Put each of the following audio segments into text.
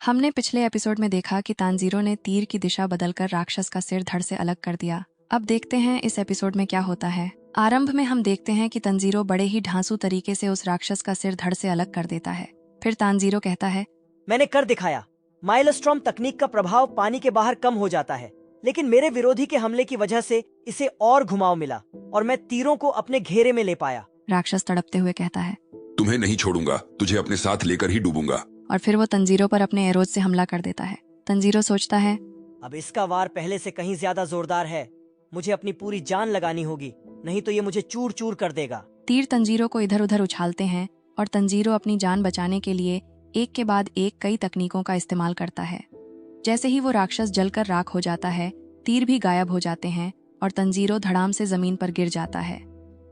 हमने पिछले एपिसोड में देखा कि तानजीरो ने तीर की दिशा बदलकर राक्षस का सिर धड़ से अलग कर दिया। अब देखते हैं इस एपिसोड में क्या होता है। आरंभ में हम देखते हैं कि तानजीरो बड़े ही ढांसू तरीके से उस राक्षस का सिर धड़ से अलग कर देता है। फिर तानजीरो कहता है, मैंने कर दिखाया। माइलस्टॉर्म तकनीक का प्रभाव पानी के बाहर कम हो जाता है, लेकिन मेरे विरोधी के हमले की वजह से इसे और घुमाव मिला और मैं तीरों को अपने घेरे में ले पाया। राक्षस तड़पते हुए कहता है, तुम्हें नहीं छोड़ूंगा, तुझे अपने साथ लेकर ही डूबूंगा। और फिर वो तानजीरो पर अपने एरोज से हमला कर देता है। तानजीरो सोचता है, अब इसका वार पहले से कहीं ज्यादा जोरदार है। मुझे अपनी पूरी जान लगानी होगी, नहीं तो ये मुझे चूर चूर कर देगा। तीर तानजीरो को इधर उधर उछालते हैं और तानजीरो अपनी जान बचाने के लिए एक के बाद एक कई तकनीकों का इस्तेमाल करता है। जैसे ही वो राक्षस जलकर राख हो जाता है, तीर भी गायब हो जाते हैं और तानजीरो धड़ाम से जमीन पर गिर जाता है।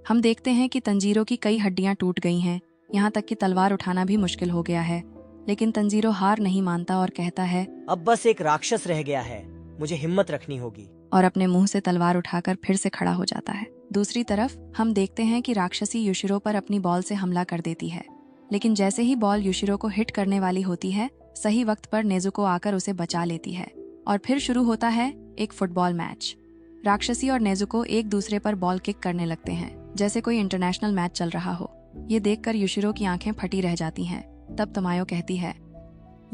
हम देखते हैं कि तानजीरो की कई हड्डियां टूट गई हैं, यहाँ तक कि तलवार उठाना भी मुश्किल हो गया है। लेकिन तानजीरो हार नहीं मानता और कहता है, अब बस एक राक्षस रह गया है, मुझे हिम्मत रखनी होगी। और अपने मुंह से तलवार उठाकर फिर से खड़ा हो जाता है। दूसरी तरफ हम देखते हैं कि राक्षसी युशिरो पर अपनी बॉल से हमला कर देती है, लेकिन जैसे ही बॉल युशिरो को हिट करने वाली होती है, सही वक्त पर नेजुको आकर उसे बचा लेती है और फिर शुरू होता है एक फुटबॉल मैच। राक्षसी और नेजुको एक दूसरे पर बॉल किक करने लगते हैं, जैसे कोई इंटरनेशनल मैच चल रहा हो। ये देखकर युशिरो की आंखें फटी रह जाती हैं। तब तमायो कहती है,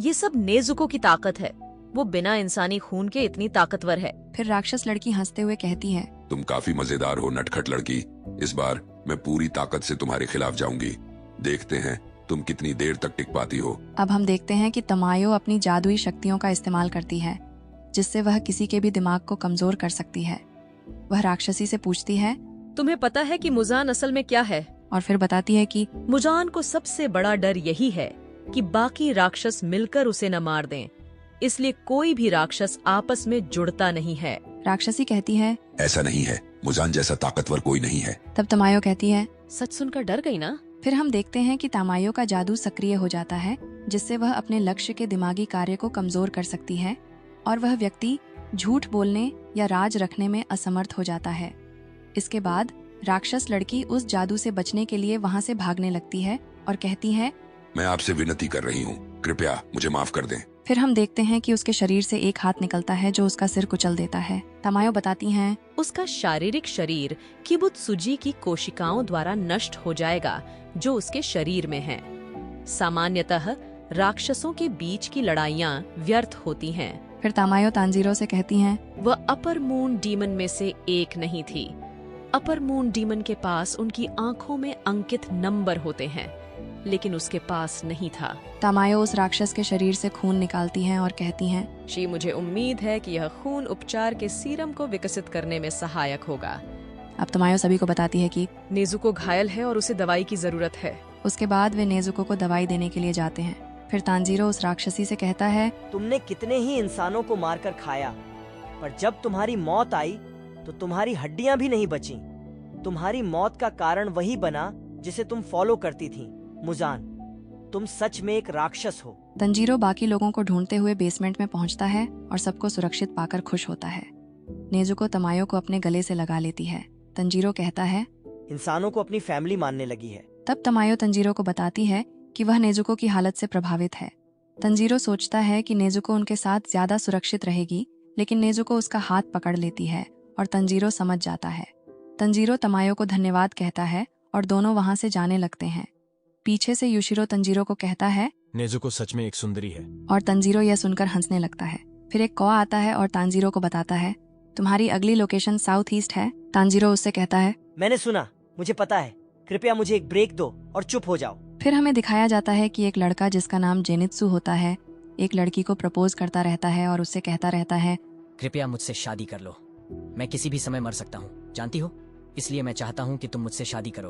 ये सब नेजुको की ताकत है, वो बिना इंसानी खून के इतनी ताकतवर है। फिर राक्षस लड़की हंसते हुए कहती है, तुम काफी मजेदार हो नटखट लड़की। इस बार मैं पूरी ताकत से तुम्हारे खिलाफ जाऊंगी। देखते हैं तुम कितनी देर तक टिक पाती हो। अब हम देखते हैं कि तमायो अपनी जादुई शक्तियों का इस्तेमाल करती है, जिससे वह किसी के भी दिमाग को कमजोर कर सकती है। वह राक्षसी से पूछती है, तुम्हें पता है कि मुजान असल में क्या है? और फिर बताती है कि मुजान को सबसे बड़ा डर यही है कि बाकी राक्षस मिलकर उसे न मार दें, इसलिए कोई भी राक्षस आपस में जुड़ता नहीं है। राक्षसी कहती है, ऐसा नहीं है, मुजान जैसा ताकतवर कोई नहीं है। तब तमायो कहती है, सच सुनकर डर गई ना? फिर हम देखते हैं कि तमायो का जादू सक्रिय हो जाता है, जिससे वह अपने लक्ष्य के दिमागी कार्य को कमजोर कर सकती है और वह व्यक्ति झूठ बोलने या राज रखने में असमर्थ हो जाता है। इसके बाद राक्षस लड़की उस जादू से बचने के लिए वहाँ से भागने लगती है और कहती है, मैं आपसे विनती कर रही हूँ, कृपया मुझे माफ कर दें। फिर हम देखते हैं कि उसके शरीर से एक हाथ निकलता है जो उसका सिर कुचल देता है। तमायो बताती हैं, उसका शारीरिक शरीर किबुत्सुजी की कोशिकाओं द्वारा नष्ट हो जाएगा जो उसके शरीर में है। सामान्यतः राक्षसों के बीच की लड़ाइयाँ व्यर्थ होती हैं। फिर तमायो तानजीरो से कहती हैं, वह अपर मून डीमन में से एक नहीं थी। अपर मून डीमन के पास उनकी आंखों में अंकित नंबर होते हैं, लेकिन उसके पास नहीं था। तमायो उस राक्षस के शरीर से खून निकालती हैं और कहती हैं, शी मुझे उम्मीद है कि यह खून उपचार के सीरम को विकसित करने में सहायक होगा। अब तमायो सभी को बताती है कि नेजुको घायल है और उसे दवाई की जरूरत है। उसके बाद वे नेजुको को दवाई देने के लिए जाते हैं। फिर तानजीरो उस राक्षसी से कहता है, तुमने कितने ही इंसानों को मारकर खाया, पर जब तुम्हारी मौत आई तो तुम्हारी हड्डियां भी नहीं बची। तुम्हारी मौत का कारण वही बना जिसे तुम फॉलो करती थी। मुजान, तुम सच में एक राक्षस हो। तानजीरो बाकी लोगों को ढूंढते हुए बेसमेंट में पहुंचता है और सबको सुरक्षित पाकर खुश होता है। नेजुको तमायो को अपने गले से लगा लेती है। तानजीरो कहता है, इंसानों को अपनी फैमिली मानने लगी है। तब तमायो तानजीरो को बताती है कि वह नेजुको की हालत से प्रभावित है। तानजीरो सोचता है कि नेजुको उनके साथ ज्यादा सुरक्षित रहेगी, लेकिन नेजुको उसका हाथ पकड़ लेती है और तानजीरो समझ जाता है। तानजीरो तमायो को धन्यवाद कहता है और दोनों वहां से जाने लगते हैं। पीछे से युशिरो तानजीरो को कहता है, नेजुको सच में एक सुंदरी है। और तानजीरो यह सुनकर हंसने लगता है। फिर एक कौवा आता है और तानजीरो को बताता है, तुम्हारी अगली लोकेशन साउथ ईस्ट है। तानजीरो उससे कहता है, मैंने सुना, मुझे पता है, कृपया मुझे एक ब्रेक दो और चुप हो जाओ। फिर हमें दिखाया जाता है कि एक लड़का जिसका नाम जेनित्सु होता है, एक लड़की को प्रपोज करता रहता है और उससे कहता रहता है, कृपया मुझसे शादी कर लो, मैं किसी भी समय मर सकता हूँ, जानती हो, इसलिए मैं चाहता हूँ कि तुम मुझसे शादी करो,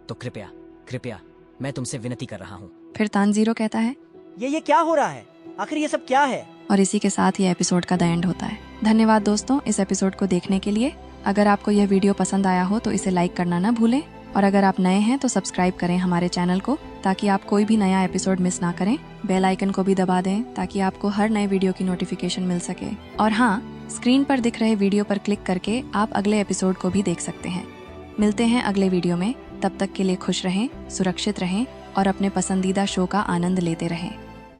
तो कृपया कृपया मैं तुमसे विनती कर रहा हूँ। फिर तानजीरो कहता है, ये क्या हो रहा है? आखिर ये सब क्या है? और इसी के साथ ये एपिसोड का द एंड होता है। धन्यवाद दोस्तों इस एपिसोड को देखने के लिए। अगर आपको यह वीडियो पसंद आया हो तो इसे लाइक करना ना भूलें, और अगर आप नए हैं तो सब्सक्राइब करें हमारे चैनल को, ताकि आप कोई भी नया एपिसोड मिस ना करें। बेल आइकन को भी दबा दें ताकि आपको हर नए वीडियो की नोटिफिकेशन मिल सके। और हाँ, स्क्रीन पर दिख रहे वीडियो पर क्लिक करके आप अगले एपिसोड को भी देख सकते हैं। मिलते हैं अगले वीडियो में, तब तक के लिए खुश रहें, सुरक्षित रहें और अपने पसंदीदा शो का आनंद लेते रहें।